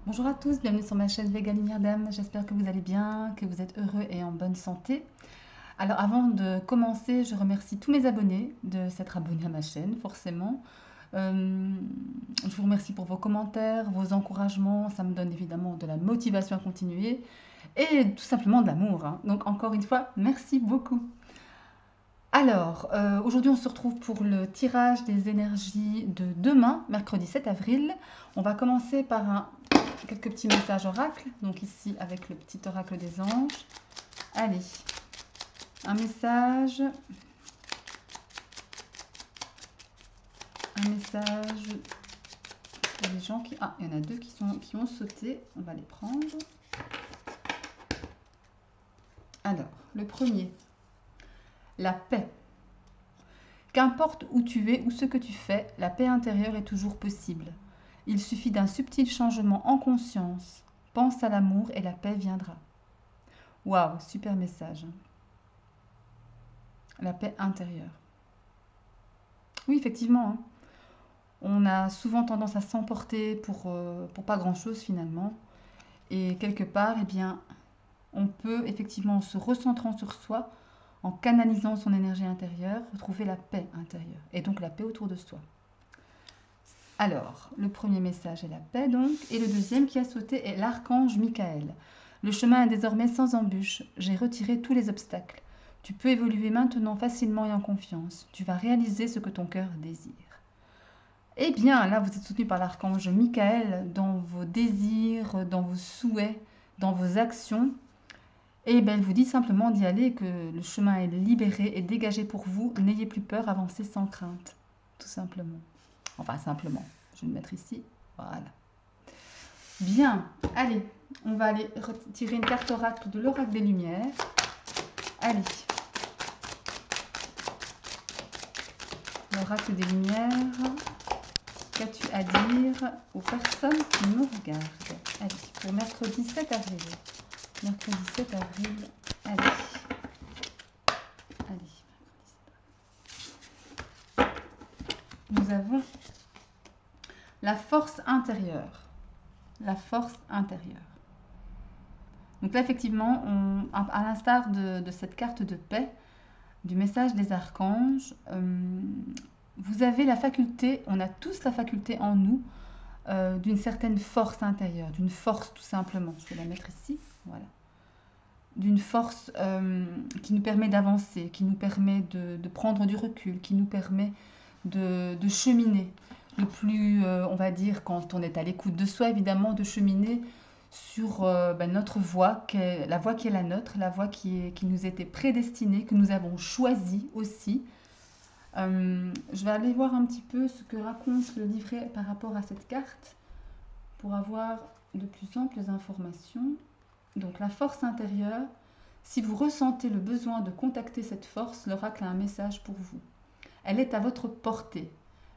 Bonjour à tous, bienvenue sur ma chaîne Vega Lumière d'âme. J'espère que vous allez bien, que vous êtes heureux et en bonne santé. Alors avant de commencer, je remercie tous mes abonnés de s'être abonnés à ma chaîne, forcément. Je vous remercie pour vos commentaires, vos encouragements, ça me donne évidemment de la motivation à continuer et tout simplement de l'amour, hein. Donc encore une fois, merci beaucoup. Alors, aujourd'hui on se retrouve pour le tirage des énergies de demain, mercredi 7 avril. On va commencer par quelques petits messages oracles, donc ici avec le petit oracle des anges. Allez, un message pour les gens qui... Ah, il y en a deux qui ont sauté, on va les prendre. Alors, le premier, la paix. Qu'importe où tu es ou ce que tu fais, la paix intérieure est toujours possible. Il suffit d'un subtil changement en conscience. Pense à l'amour et la paix viendra. Waouh, super message. La paix intérieure. Oui, effectivement, hein. On a souvent tendance à s'emporter pour pas grand-chose finalement. Et quelque part, eh bien, on peut effectivement, en se recentrant sur soi, en canalisant son énergie intérieure, retrouver la paix intérieure. Et donc la paix autour de soi. Alors, le premier message est la paix donc. Et le deuxième qui a sauté est l'archange Michael. Le chemin est désormais sans embûche. J'ai retiré tous les obstacles. Tu peux évoluer maintenant facilement et en confiance. Tu vas réaliser ce que ton cœur désire. Eh bien, là, vous êtes soutenu par l'archange Michael dans vos désirs, dans vos souhaits, dans vos actions. Et bien, elle vous dit simplement d'y aller, que le chemin est libéré et dégagé pour vous. N'ayez plus peur, avancez sans crainte. Tout simplement. Enfin, simplement. Je vais le mettre ici. Voilà. Bien. Allez, on va aller retirer une carte oracle de l'oracle des Lumières. Allez. L'oracle des Lumières. Qu'as-tu à dire aux personnes qui nous regardent? Allez, pour mercredi 7 avril. Mercredi 7 avril, allez. Allez, nous avons la force intérieure. La force intérieure. Donc là, effectivement, à l'instar de cette carte de paix, du message des archanges, vous avez la faculté, on a tous la faculté en nous, d'une certaine force intérieure, d'une force tout simplement. Je vais la mettre ici, voilà. D'une force qui nous permet d'avancer, qui nous permet de prendre du recul, qui nous permet de cheminer. Le plus, on va dire, quand on est à l'écoute de soi, évidemment, de cheminer sur notre voie, la voie qui est la nôtre, la voie qui nous était prédestinée, que nous avons choisie aussi. Je vais aller voir un petit peu ce que raconte le livret par rapport à cette carte pour avoir de plus amples informations. Donc la force intérieure, si vous ressentez le besoin de contacter cette force, l'oracle a un message pour vous. Elle est à votre portée.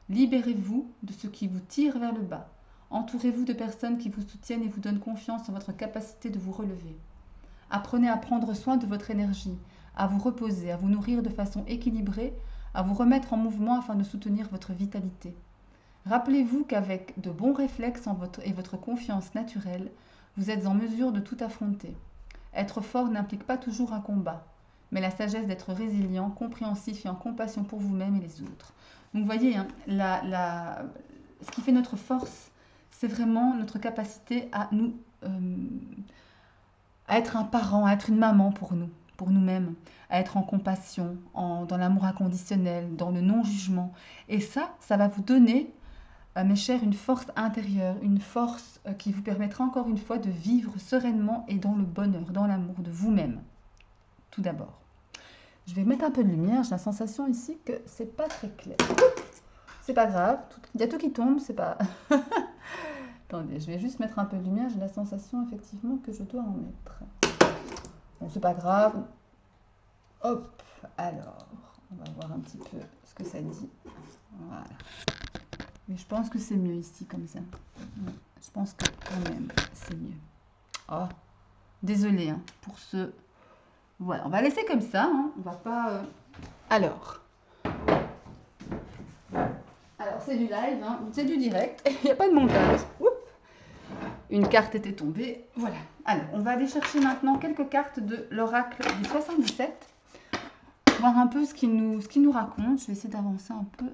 Libérez-vous de ce qui vous tire vers le bas. Entourez-vous de personnes qui vous soutiennent et vous donnent confiance en votre capacité de vous relever. Apprenez à prendre soin de votre énergie, à vous reposer, à vous nourrir de façon équilibrée, à vous remettre en mouvement afin de soutenir votre vitalité. Rappelez-vous qu'avec de bons réflexes et votre confiance naturelle, vous êtes en mesure de tout affronter. Être fort n'implique pas toujours un combat, mais la sagesse d'être résilient, compréhensif et en compassion pour vous-même et les autres. Donc vous voyez, hein, ce qui fait notre force, c'est vraiment notre capacité à à être un parent, à être une maman pour nous, pour nous-mêmes, à être en compassion, dans l'amour inconditionnel, dans le non-jugement. Et ça va vous donner, mes chers, une force intérieure, une force qui vous permettra encore une fois de vivre sereinement et dans le bonheur, dans l'amour de vous-même, tout d'abord. Je vais mettre un peu de lumière, j'ai la sensation ici que c'est pas très clair. C'est pas grave, il y a tout qui tombe, c'est pas... Attendez, je vais juste mettre un peu de lumière, j'ai la sensation effectivement que je dois en mettre. Bon, c'est pas grave. Hop, alors, on va voir un petit peu ce que ça dit. Voilà. Mais je pense que c'est mieux ici, comme ça. Je pense que quand même, c'est mieux. Oh, désolée hein, pour ce... Voilà, on va laisser comme ça, hein. On va pas... Alors, c'est du live, hein. C'est du direct, il n'y a pas de montage. Oups. une carte était tombée. Voilà. Alors, on va aller chercher maintenant quelques cartes de l'oracle du 77. Voir un peu ce qu'il nous raconte. Je vais essayer d'avancer un peu.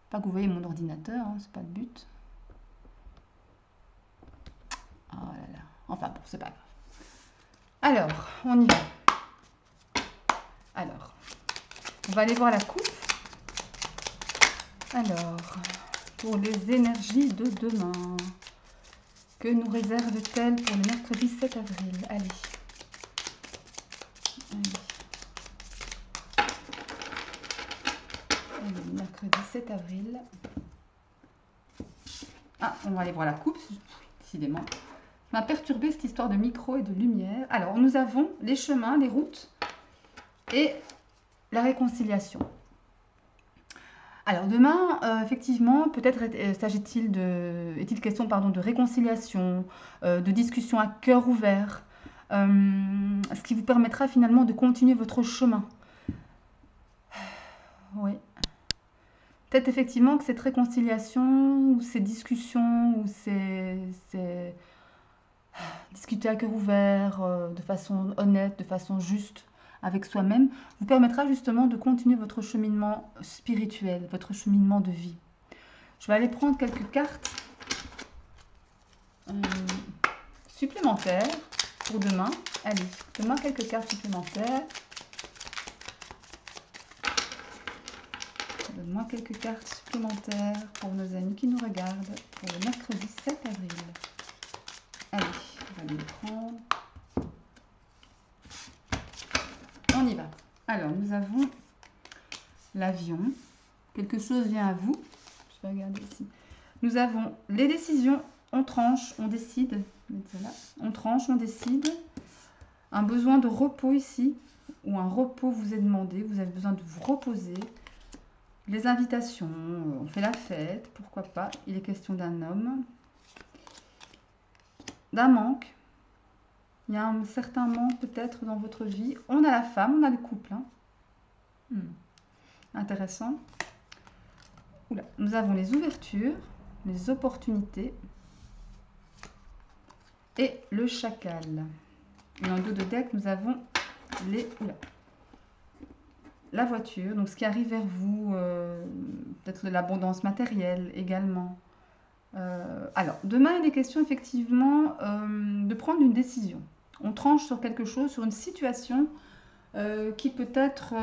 Pas que vous voyez mon ordinateur, hein, c'est pas le but. Oh là là. Enfin bon, c'est pas grave. Alors, on y va. Alors, on va aller voir la coupe. Alors, pour les énergies de demain, que nous réserve-t-elle pour le mercredi 7 avril? Allez. Allez, mercredi 7 avril. Ah, on va aller voir la coupe, décidément. Ça m'a perturbé cette histoire de micro et de lumière. Alors, nous avons les chemins, les routes et la réconciliation. Alors, demain, effectivement, peut-être est-il question de réconciliation, de discussion à cœur ouvert, ce qui vous permettra finalement de continuer votre chemin. Oui. Peut-être effectivement que cette réconciliation, ou ces discussions, ou ces discuter à cœur ouvert, de façon honnête, de façon juste avec soi-même, vous permettra justement de continuer votre cheminement spirituel, votre cheminement de vie. Je vais aller prendre quelques cartes supplémentaires pour demain. Allez, demain quelques cartes supplémentaires. Donne-moi quelques cartes supplémentaires pour nos amis qui nous regardent pour le mercredi 7 avril. Allez, on va les prendre. On y va. Alors, nous avons l'avion. Quelque chose vient à vous. Je vais regarder ici. Nous avons les décisions. On tranche, on décide. On tranche, on décide. Un besoin de repos ici. Ou un repos vous est demandé. Vous avez besoin de vous reposer. Les invitations. On fait la fête. Pourquoi pas. Il est question d'un homme. D'un manque. Il y a un certain manque peut-être dans votre vie. On a la femme, on a le couple. Hein. Intéressant. Oula. Nous avons les ouvertures, les opportunités et le chacal. Et en dos de deck, nous avons la voiture. Donc ce qui arrive vers vous, peut-être de l'abondance matérielle également. Alors, demain, il est question effectivement de prendre une décision. On tranche sur quelque chose, sur une situation qui peut-être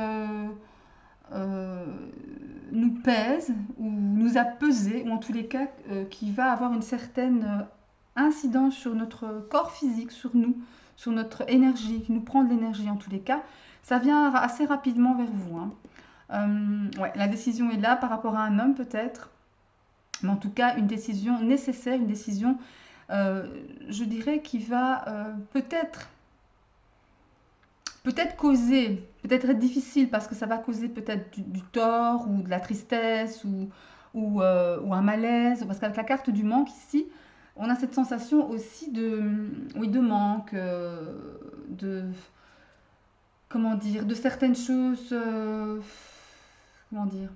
nous pèse ou nous a pesé, ou en tous les cas qui va avoir une certaine incidence sur notre corps physique, sur nous, sur notre énergie, qui nous prend de l'énergie en tous les cas. Ça vient assez rapidement vers vous. Hein. Ouais, la décision est là par rapport à un homme peut-être, mais en tout cas une décision nécessaire, une décision, je dirais, qui va peut-être causer, peut-être être difficile parce que ça va causer peut-être du tort ou de la tristesse ou un malaise. Parce qu'avec la carte du manque ici, on a cette sensation aussi de manque, comment dire, de certaines choses, comment dire.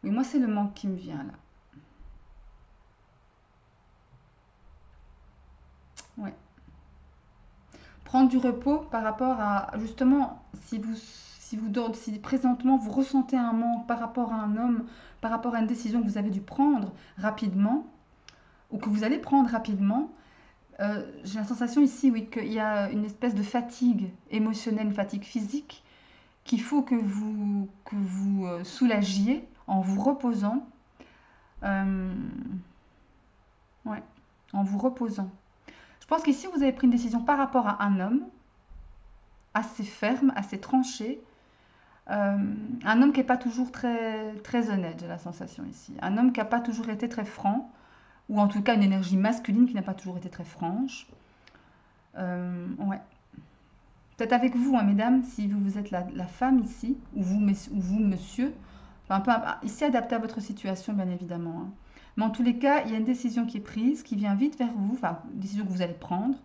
Mais moi, c'est le manque qui me vient là. Ouais. Prendre du repos par rapport à, justement, si présentement vous ressentez un manque par rapport à un homme, par rapport à une décision que vous avez dû prendre rapidement, ou que vous allez prendre rapidement, j'ai la sensation ici, oui, qu'il y a une espèce de fatigue émotionnelle, une fatigue physique, qu'il faut que vous soulagiez en vous reposant. Ouais, en vous reposant. Je pense qu'ici, vous avez pris une décision par rapport à un homme, assez ferme, assez tranché. Un homme qui n'est pas toujours très, très honnête, j'ai la sensation ici. Un homme qui n'a pas toujours été très franc, ou en tout cas une énergie masculine qui n'a pas toujours été très franche. Ouais. Peut-être avec vous, hein, mesdames, si vous êtes la femme ici, ou vous monsieur. Enfin, ici, adapté à votre situation, bien évidemment. Hein. Mais en tous les cas, il y a une décision qui est prise, qui vient vite vers vous, enfin, une décision que vous allez prendre,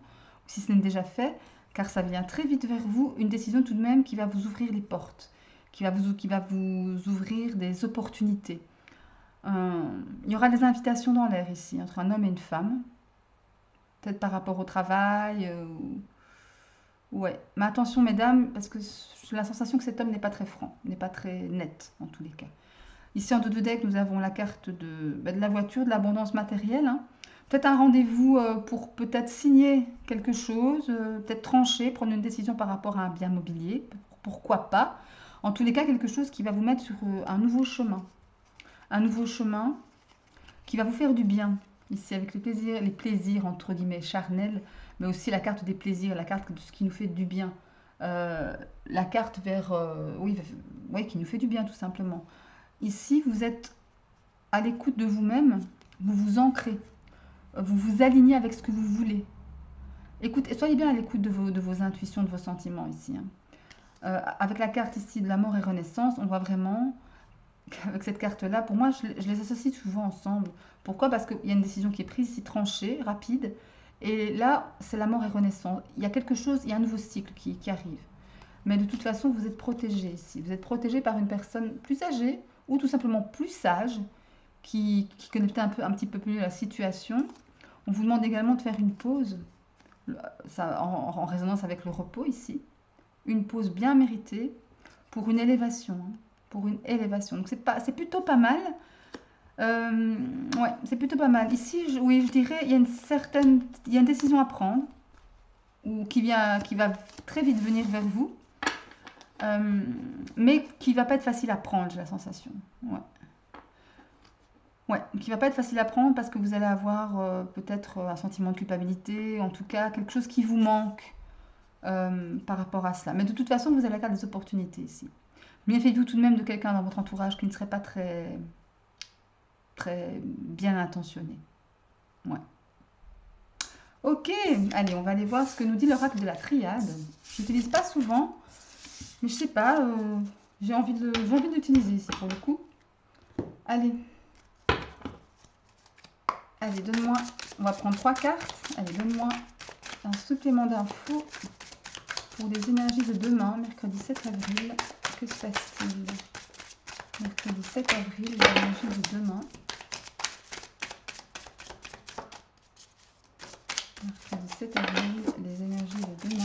si ce n'est déjà fait, car ça vient très vite vers vous, une décision tout de même qui va vous ouvrir les portes, qui va vous ouvrir des opportunités. Il y aura des invitations dans l'air ici, entre un homme et une femme. Peut-être par rapport au travail. Ouais. Mais attention, mesdames, parce que j'ai la sensation que cet homme n'est pas très franc, n'est pas très net, en tous les cas. Ici, en dos de deck, nous avons la carte de la voiture, de l'abondance matérielle, hein. Peut-être un rendez-vous pour peut-être signer quelque chose, peut-être trancher, prendre une décision par rapport à un bien mobilier, pourquoi pas. En tous les cas, quelque chose qui va vous mettre sur un nouveau chemin. Un nouveau chemin qui va vous faire du bien. Ici, avec les plaisirs entre guillemets charnels, mais aussi la carte des plaisirs, la carte de ce qui nous fait du bien. La carte vers, oui, oui, qui nous fait du bien tout simplement. Ici, vous êtes à l'écoute de vous-même, vous vous ancrez, vous vous alignez avec ce que vous voulez. Écoutez, soyez bien à l'écoute de vos intuitions, de vos sentiments ici, hein. Avec la carte ici de la mort et renaissance, on voit vraiment qu'avec cette carte-là, pour moi, je les associe souvent ensemble. Pourquoi? Parce qu'il y a une décision qui est prise ici, tranchée, rapide. Et là, c'est la mort et renaissance. Il y a quelque chose, il y a un nouveau cycle qui arrive. Mais de toute façon, vous êtes protégé ici. Vous êtes protégé par une personne plus âgée ou tout simplement plus sage qui connaît peut-être un petit peu plus la situation. On vous demande également de faire une pause, ça, en résonance avec le repos ici. Une pause bien méritée pour une élévation, hein, pour une élévation. Donc c'est plutôt pas mal. Ouais, c'est plutôt pas mal. Ici, oui, je dirais, il y a une décision à prendre ou qui va très vite venir vers vous, mais qui va pas être facile à prendre, j'ai la sensation. Ouais. Ouais, qui va pas être facile à prendre parce que vous allez avoir peut-être un sentiment de culpabilité, en tout cas quelque chose qui vous manque par rapport à cela. Mais de toute façon, vous allez avoir des opportunités ici. Méfiez-vous tout de même de quelqu'un dans votre entourage qui ne serait pas très bien intentionné. Ouais. Ok, allez, on va aller voir ce que nous dit l'oracle de la triade. Je n'utilise pas souvent, mais je sais pas, j'ai envie de l'utiliser ici pour le coup. Allez. Allez, donne-moi, on va prendre 3 cartes. Allez, donne-moi un supplément d'infos pour les énergies de demain, mercredi 7 avril. Que se passe-t-il? Mercredi 7 avril, les énergies de demain. Mercredi 7 avril, les énergies de demain.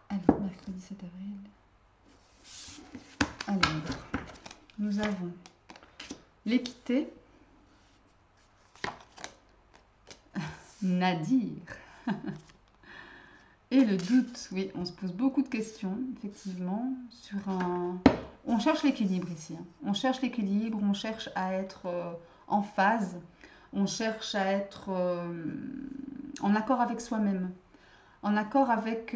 Alors, mercredi 7 avril. Alors, nous avons l'équité, Nadir. Et le doute, oui, on se pose beaucoup de questions, effectivement, sur un... On cherche l'équilibre ici, hein. On cherche l'équilibre, on cherche à être en phase, on cherche à être en accord avec soi-même, en accord avec,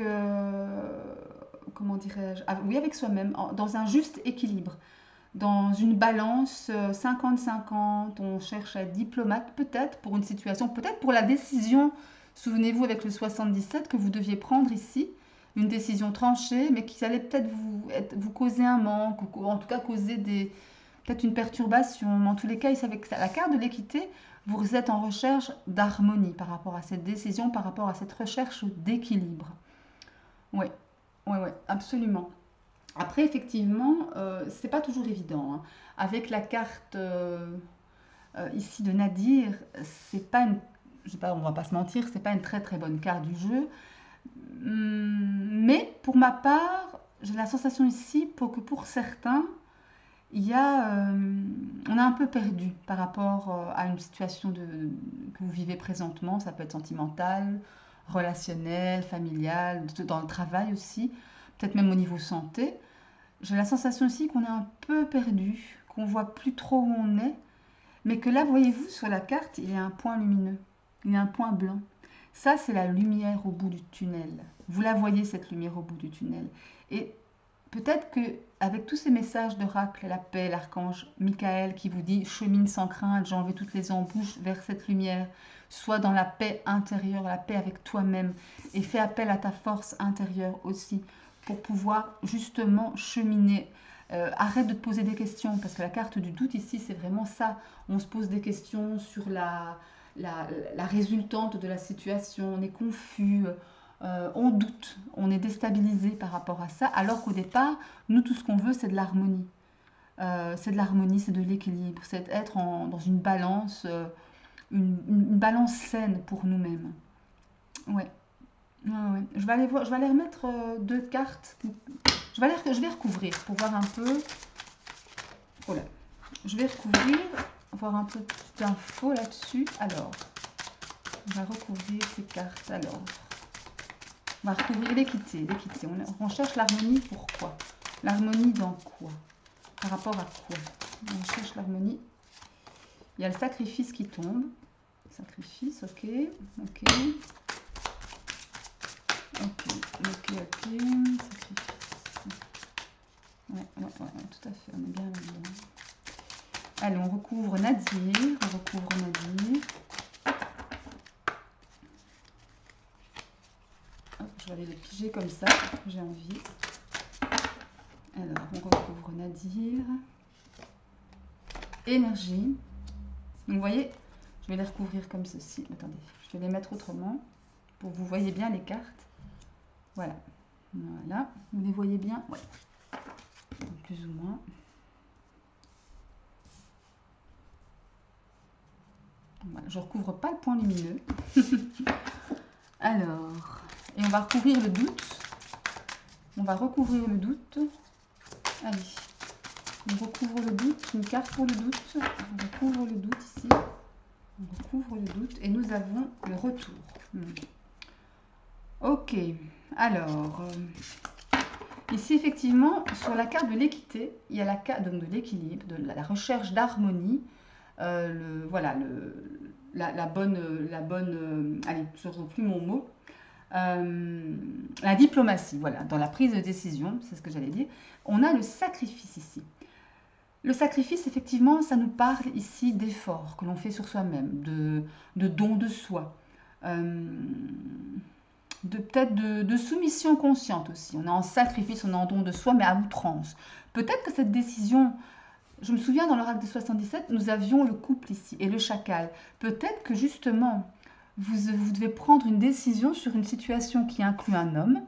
comment dirais-je, oui, avec soi-même, dans un juste équilibre, dans une balance 50-50, on cherche à être diplomate peut-être pour une situation, peut-être pour la décision. Souvenez-vous avec le 77 que vous deviez prendre ici, une décision tranchée, mais qui allait peut-être vous causer un manque, ou en tout cas causer peut-être une perturbation. Mais en tous les cas, ici avec la carte de l'équité, vous êtes en recherche d'harmonie par rapport à cette décision, par rapport à cette recherche d'équilibre. Oui, oui, oui, absolument. Après, effectivement, c'est pas toujours évident, hein. Avec la carte ici de Nadir, c'est pas une, je sais pas, on va pas se mentir, c'est pas une très très bonne carte du jeu. Mais pour ma part, j'ai la sensation ici que pour certains, on a un peu perdu par rapport à une situation que vous vivez présentement. Ça peut être sentimental, relationnel, familial, dans le travail aussi, peut-être même au niveau santé. J'ai la sensation aussi qu'on est un peu perdu, qu'on voit plus trop où on est, mais que là, voyez-vous, sur la carte, il y a un point lumineux, il y a un point blanc. Ça, c'est la lumière au bout du tunnel. Vous la voyez, cette lumière au bout du tunnel. Et peut-être que avec tous ces messages d'oracle, la paix, l'archange Michael qui vous dit chemine sans crainte, j'enlève toutes les embûches vers cette lumière, sois dans la paix intérieure, la paix avec toi-même, et fais appel à ta force intérieure aussi pour pouvoir justement cheminer. Arrête de te poser des questions, parce que la carte du doute ici, c'est vraiment ça. On se pose des questions sur la résultante de la situation, on est confus. on doute, on est déstabilisé par rapport à ça, alors qu'au départ, nous, tout ce qu'on veut, c'est de l'harmonie. C'est de l'harmonie, c'est de l'équilibre, c'est être dans une balance, une balance saine pour nous-mêmes. Ouais. Ouais, ouais. Je vais aller voir, je vais aller remettre deux cartes. Je vais recouvrir pour voir un peu. Oh là. Je vais recouvrir, voir un peu d'infos là-dessus. Alors, on va recouvrir ces cartes. Alors, on va recouvrir l'équité. L'équité. On cherche l'harmonie. Pourquoi? L'harmonie dans quoi? Par rapport à quoi? On cherche l'harmonie. Il y a le sacrifice qui tombe. Sacrifice, ok. Ok. Ok. Sacrifice. Ouais, tout à fait. On est bien là-dedans. Allez, on recouvre Nadir. Hop, je vais aller les piger comme ça. J'ai envie. Alors, on recouvre Nadir. Énergie. Donc, vous voyez, je vais les recouvrir comme ceci. Attendez, je vais les mettre autrement pour que vous voyez bien les cartes. Voilà. Voilà. Vous les voyez bien? Ouais. Plus ou moins. Voilà. Je ne recouvre pas le point lumineux. Alors, et on va recouvrir le doute. On va recouvrir le doute. Allez. On recouvre le doute. Une carte pour le doute. On recouvre le doute ici. On recouvre le doute. Et nous avons le retour. Ok. Alors, ici, effectivement, sur la carte de l'équité, il y a la carte donc, de l'équilibre, de la recherche d'harmonie. Voilà, la bonne, allez, je ne retrouve plus mon mot. La diplomatie, voilà, dans la prise de décision, c'est ce que j'allais dire. On a le sacrifice ici. Le sacrifice, effectivement, ça nous parle ici d'efforts que l'on fait sur soi-même, de don de soi, peut-être de soumission consciente aussi. On est en sacrifice, on est en don de soi, mais à outrance. Peut-être que cette décision, je me souviens dans l'oracle de 77, nous avions le couple ici et le chacal. Peut-être que justement, vous devez prendre une décision sur une situation qui inclut un homme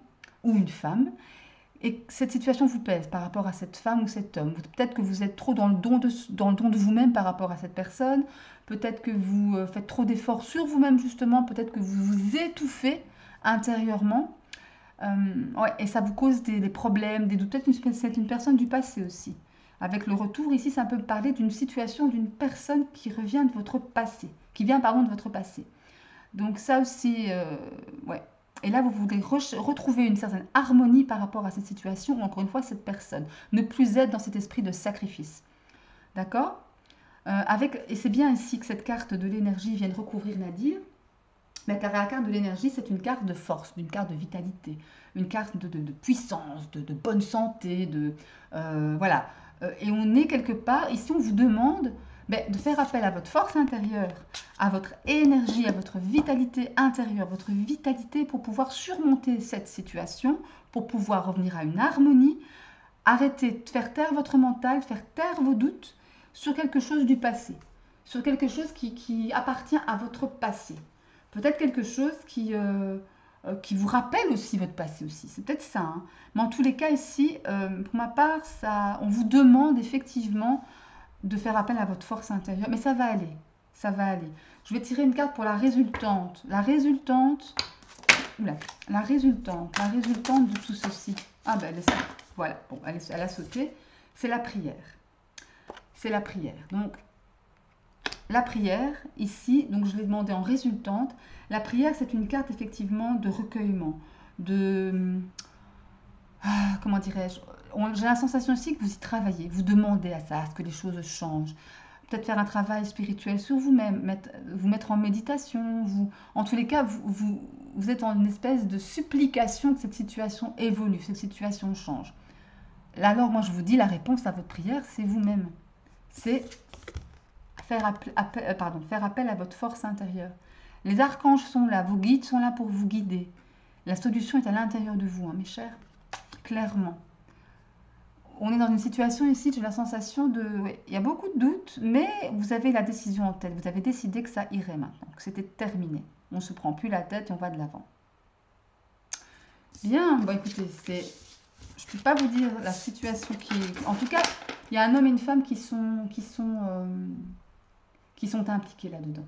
ou une femme, et que cette situation vous pèse par rapport à cette femme ou cet homme. Peut-être que vous êtes trop dans le don de vous-même par rapport à cette personne, peut-être que vous faites trop d'efforts sur vous-même justement, peut-être que vous vous étouffez intérieurement, ouais, et ça vous cause des problèmes, des doutes. Peut-être que c'est une personne du passé aussi. Avec le retour, ici, ça peut parler d'une situation, d'une personne qui revient de votre passé, qui vient, pardon, de votre passé. Donc ça aussi, ouais. Et là, vous voulez retrouver une certaine harmonie par rapport à cette situation ou encore une fois cette personne. Ne plus être dans cet esprit de sacrifice. D'accord? Et c'est bien ici que cette carte de l'énergie vienne recouvrir Nadir. Mais car la carte de l'énergie, c'est une carte de force, une carte de vitalité, une carte de puissance, de bonne santé, voilà. Et on est quelque part, ici on vous demande de faire appel à votre force intérieure, à votre énergie, à votre vitalité intérieure, votre vitalité pour pouvoir surmonter cette situation, pour pouvoir revenir à une harmonie, arrêter de faire taire votre mental, faire taire vos doutes sur quelque chose du passé, sur quelque chose qui appartient à votre passé. Peut-être quelque chose qui vous rappelle aussi votre passé aussi. C'est peut-être ça. Hein. Mais en tous les cas, ici, pour ma part, on vous demande effectivement de faire appel à votre force intérieure. Mais ça va aller. Ça va aller. Je vais tirer une carte pour la résultante. La résultante de tout ceci. Ah ben, voilà. Bon, elle a sauté. C'est la prière. C'est la prière. Donc, la prière, ici, donc je l'ai demandé en résultante. La prière, c'est une carte effectivement de recueillement, comment dirais-je, j'ai la sensation aussi que vous y travaillez, vous demandez à ça, à ce que les choses changent. Peut-être faire un travail spirituel sur vous-même, vous mettre en méditation. En tous les cas, vous êtes en une espèce de supplication que cette situation évolue, que cette situation change. Là, alors, moi, je vous dis, la réponse à votre prière, c'est vous-même. C'est faire appel à votre force intérieure. Les archanges sont là, vos guides sont là pour vous guider. La solution est à l'intérieur de vous, hein, mes chers. Clairement. On est dans une situation ici, j'ai la sensation il y a beaucoup de doutes, mais vous avez la décision en tête. Vous avez décidé que ça irait maintenant, que c'était terminé. On ne se prend plus la tête et on va de l'avant. Bien, bon écoutez, je ne peux pas vous dire la situation qui est... En tout cas, il y a un homme et une femme qui sont impliqués là-dedans.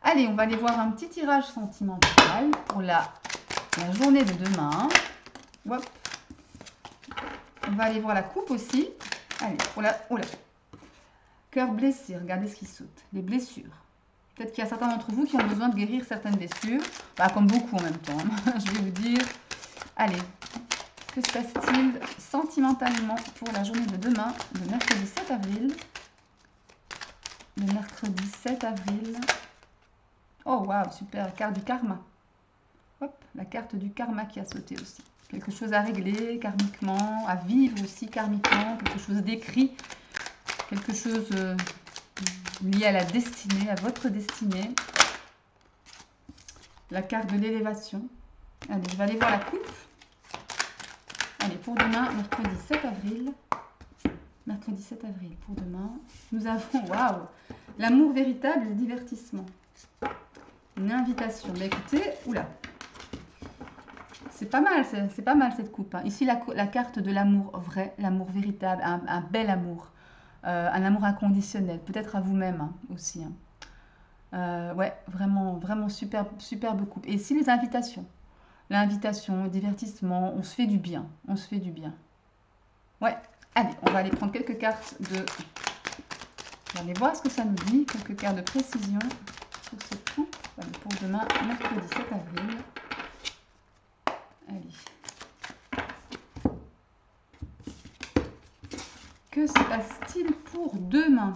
Allez, on va aller voir un petit tirage sentimental pour la journée de demain. Hop. On va aller voir la coupe aussi. Allez, pour la... Oh là. Cœur blessé, regardez ce qui saute. Les blessures. Peut-être qu'il y a certains d'entre vous qui ont besoin de guérir certaines blessures. Bah, comme beaucoup en même temps. Je vais vous dire. Allez, que se passe-t-il sentimentalement pour la journée de demain, le mercredi 7 avril. Le mercredi 7 avril. Oh, waouh, super, la carte du karma. Hop, la carte du karma qui a sauté aussi. Quelque chose à régler karmiquement, à vivre aussi karmiquement, quelque chose d'écrit, quelque chose lié à la destinée, à votre destinée. La carte de l'élévation. Allez, je vais aller voir la coupe. Allez, pour demain, mercredi 7 avril. Mercredi 7 avril, pour demain, nous avons, waouh, l'amour véritable et le divertissement. Une invitation. Bah, écoutez, oula. C'est pas mal cette coupe. Hein. Ici, la carte de l'amour vrai, l'amour véritable, un bel amour. Un amour inconditionnel, peut-être à vous-même hein, aussi. Hein. Ouais, vraiment, vraiment superbe coupe. Et ici, les invitations. L'invitation, le divertissement, on se fait du bien. On se fait du bien. Ouais, allez, on va aller prendre quelques cartes de... On va aller voir ce que ça nous dit. Quelques cartes de précision sur cette coupe. Allez, pour demain, mercredi 7 avril. Allez. Que se passe-t-il pour demain?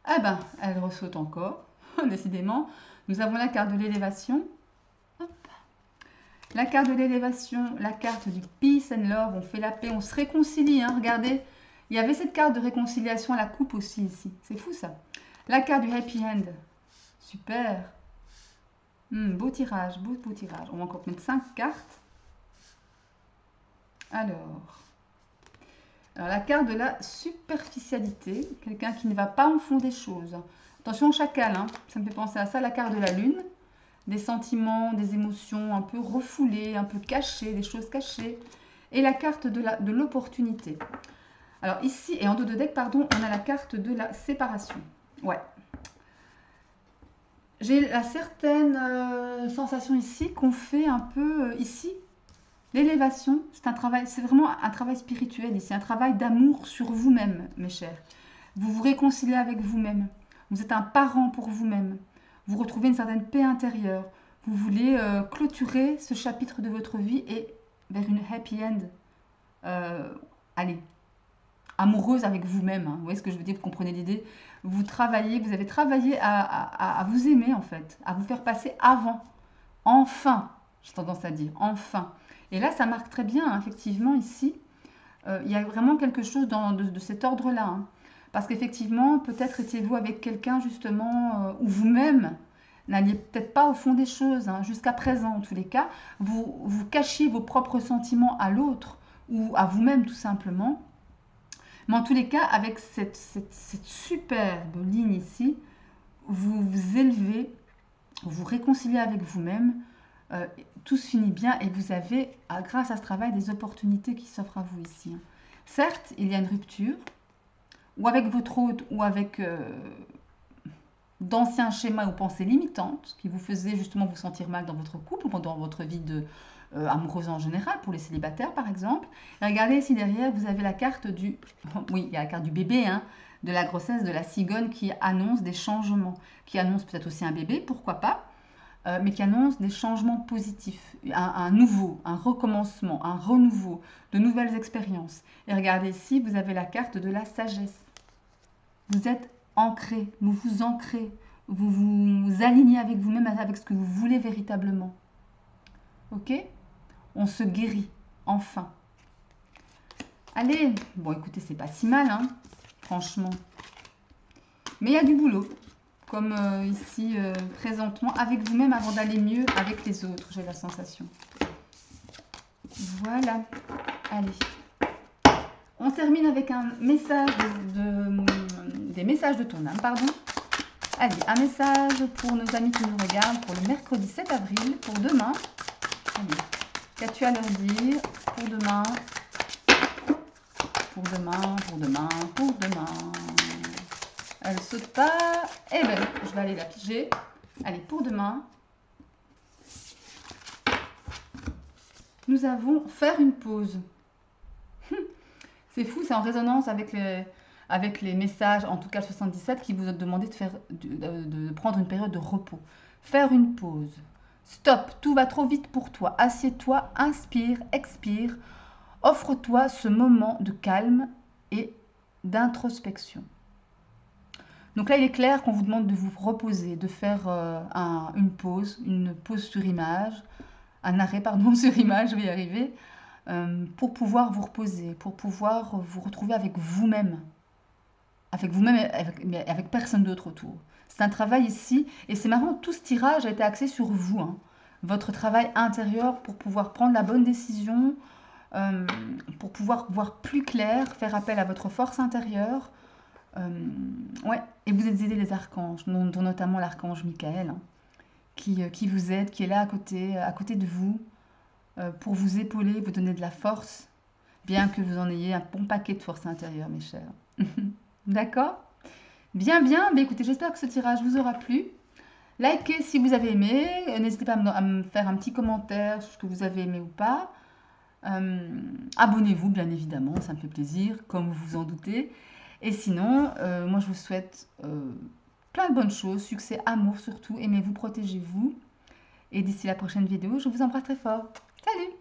Ah ben, elle ressaute encore, décidément. Nous avons la carte de l'élévation. La carte de l'élévation, la carte du peace and love. On fait la paix, on se réconcilie. Hein, regardez, il y avait cette carte de réconciliation à la coupe aussi ici. C'est fou ça. La carte du happy end. Super. Beau tirage, beau tirage. On va encore mettre 5 cartes. Alors, la carte de la superficialité, quelqu'un qui ne va pas en fond des choses. Attention au chacal, hein, ça me fait penser à ça, la carte de la lune, des sentiments, des émotions un peu refoulées, un peu cachées, des choses cachées. Et la carte de l'opportunité. Alors ici, et en dos de deck, pardon, on a la carte de la séparation. Ouais. J'ai la certaine sensation ici qu'on fait un peu ici. L'élévation, c'est un travail, c'est vraiment un travail spirituel ici, un travail d'amour sur vous-même, mes chers. Vous vous réconciliez avec vous-même. Vous êtes un parent pour vous-même. Vous retrouvez une certaine paix intérieure. Vous voulez clôturer ce chapitre de votre vie et vers une happy end. Allez, amoureuse avec vous-même. Hein. Vous voyez ce que je veux dire, vous comprenez l'idée. Vous travaillez, vous avez travaillé à vous aimer en fait, à vous faire passer avant. Enfin, j'ai tendance à dire, enfin. Et là, ça marque très bien, hein, effectivement, ici. Il y a vraiment quelque chose de cet ordre-là. Hein. Parce qu'effectivement, peut-être étiez-vous avec quelqu'un, justement, où vous-même n'alliez peut-être pas au fond des choses, hein, jusqu'à présent, en tous les cas. Vous cachiez vos propres sentiments à l'autre, ou à vous-même, tout simplement. Mais en tous les cas, avec cette superbe ligne ici, vous vous élevez, vous vous réconciliez avec vous-même, tout se finit bien et vous avez, grâce à ce travail, des opportunités qui s'offrent à vous ici. Hein. Certes, il y a une rupture, ou avec votre hôte, ou avec d'anciens schémas ou pensées limitantes qui vous faisaient justement vous sentir mal dans votre couple ou dans votre vie amoureuse en général, pour les célibataires par exemple. Et regardez ici derrière, vous avez la carte du... Oui, il y a la carte du bébé, hein, de la grossesse de la cigogne qui annonce des changements, qui annonce peut-être aussi un bébé, pourquoi pas, mais qui annonce des changements positifs, un nouveau, un recommencement, un renouveau, de nouvelles expériences. Et regardez ici, vous avez la carte de la sagesse. Vous êtes ancré, vous vous ancrez, vous vous alignez avec vous-même, avec ce que vous voulez véritablement. Ok ? On se guérit, enfin. Allez, bon écoutez, c'est pas si mal, hein, franchement. Mais il y a du boulot. Comme ici présentement, avec vous-même avant d'aller mieux avec les autres, j'ai la sensation. Voilà. Allez. On termine avec un message des messages de ton âme, pardon. Allez, un message pour nos amis qui nous regardent pour le mercredi 7 avril, pour demain. Allez. Qu'as-tu à leur dire pour demain? Pour demain, pour demain, pour demain. Elle saute pas. Eh ben, je vais aller la piger. Allez, pour demain, nous avons faire une pause. C'est fou, c'est en résonance avec les messages, en tout cas le 77, qui vous ont demandé de prendre une période de repos. Faire une pause. Stop, tout va trop vite pour toi. Assieds-toi, inspire, expire. Offre-toi ce moment de calme et d'introspection. Donc là, il est clair qu'on vous demande de vous reposer, de faire une pause sur image, un arrêt, pardon, sur image, je vais y arriver, pour pouvoir vous reposer, pour pouvoir vous retrouver avec vous-même mais avec personne d'autre autour. C'est un travail ici, et c'est marrant, tout ce tirage a été axé sur vous, hein. Votre travail intérieur pour pouvoir prendre la bonne décision, pour pouvoir voir plus clair, faire appel à votre force intérieure. Ouais, et vous êtes aidé les archanges, dont notamment l'archange Michael, hein, qui vous aide, qui est là à côté de vous, pour vous épauler, vous donner de la force, bien que vous en ayez un bon paquet de force intérieure, mes chers. D'accord? Bien, bien. Mais écoutez, j'espère que ce tirage vous aura plu. Likez si vous avez aimé. N'hésitez pas à me faire un petit commentaire sur ce que vous avez aimé ou pas. Abonnez-vous, bien évidemment, ça me fait plaisir, comme vous vous en doutez. Et sinon, moi, je vous souhaite plein de bonnes choses, succès, amour surtout. Aimez-vous, protégez-vous. Et d'ici la prochaine vidéo, je vous embrasse très fort. Salut!